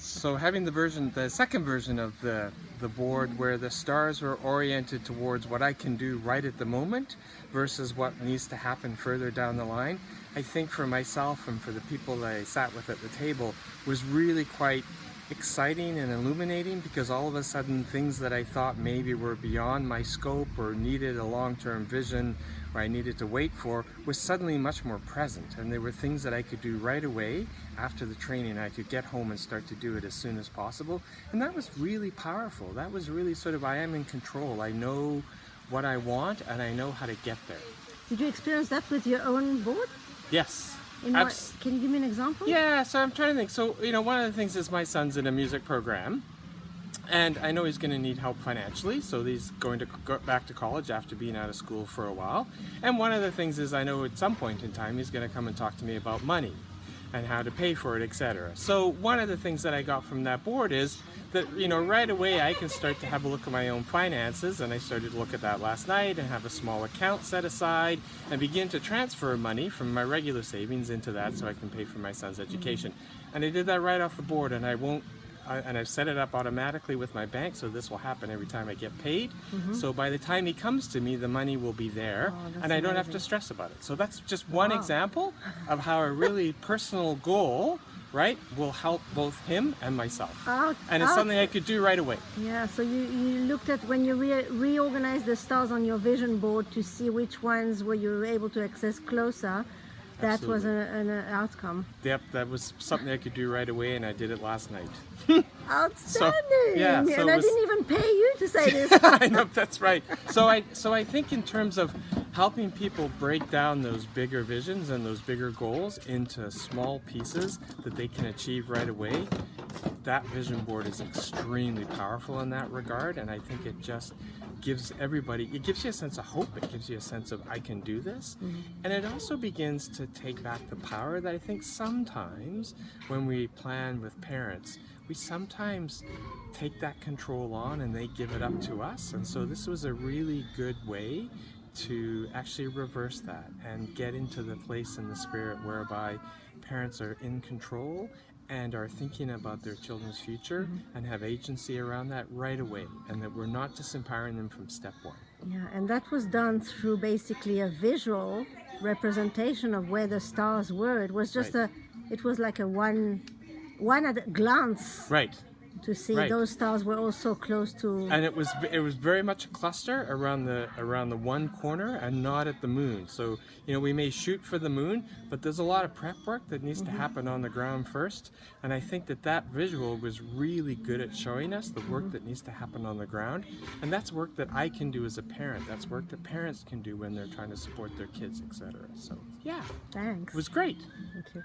So having the second version of the board where the stars were oriented towards what I can do right at the moment versus what needs to happen further down the line, I think for myself and for the people that I sat with at the table was really quite exciting and illuminating, because all of a sudden things that I thought maybe were beyond my scope or needed a long-term vision or I needed to wait for was suddenly much more present, and there were things that I could do right away after the training. I could get home and start to do it as soon as possible, and that was really powerful. That was really sort of, I am in control. I know what I want and I know how to get there. Did you experience that with your own board? Yes. Can you give me an example? Yeah, so I'm trying to think. So, one of the things is my son's in a music program, and I know he's going to need help financially, so he's going to go back to college after being out of school for a while. And one of the things is I know at some point in time he's going to come and talk to me about money and how to pay for it, etc. So one of the things that I got from that board is that, right away I can start to have a look at my own finances, and I started to look at that last night and have a small account set aside and begin to transfer money from my regular savings into that so I can pay for my son's education. And I did that right off the board, and I've set it up automatically with my bank, so this will happen every time I get paid. So by the time he comes to me, the money will be there, and I don't have to stress about it. So that's just one example of how a really personal goal, right, will help both him and myself. And it's something I could do right away. Yeah, so you looked at when you reorganized the stars on your vision board to see which ones were you able to access closer. That was an outcome. Yep, that was something I could do right away, and I did it last night. Outstanding! And I didn't even pay you to say this. I know, that's right. So I think in terms of helping people break down those bigger visions and those bigger goals into small pieces that they can achieve right away, that vision board is extremely powerful in that regard, and I think it just gives it gives you a sense of hope, it gives you a sense of I can do this, and it also begins to take back the power that I think sometimes when we plan with parents, we sometimes take that control on and they give it up to us. And so this was a really good way to actually reverse that and get into the place in the spirit whereby parents are in control and are thinking about their children's future and have agency around that right away, and that we're not disempowering them from step one. Yeah, and that was done through basically a visual representation of where the stars were. It was just it was like a one at a glance. Right. To see those stars were also close to, and it was very much a cluster around the one corner and not at the moon. So we may shoot for the moon, but there's a lot of prep work that needs to happen on the ground first, and I think that visual was really good at showing us the work that needs to happen on the ground, and that's work that I can do as a parent. That's work that parents can do when they're trying to support their kids, etc. So yeah, thanks. It was great. Thank you.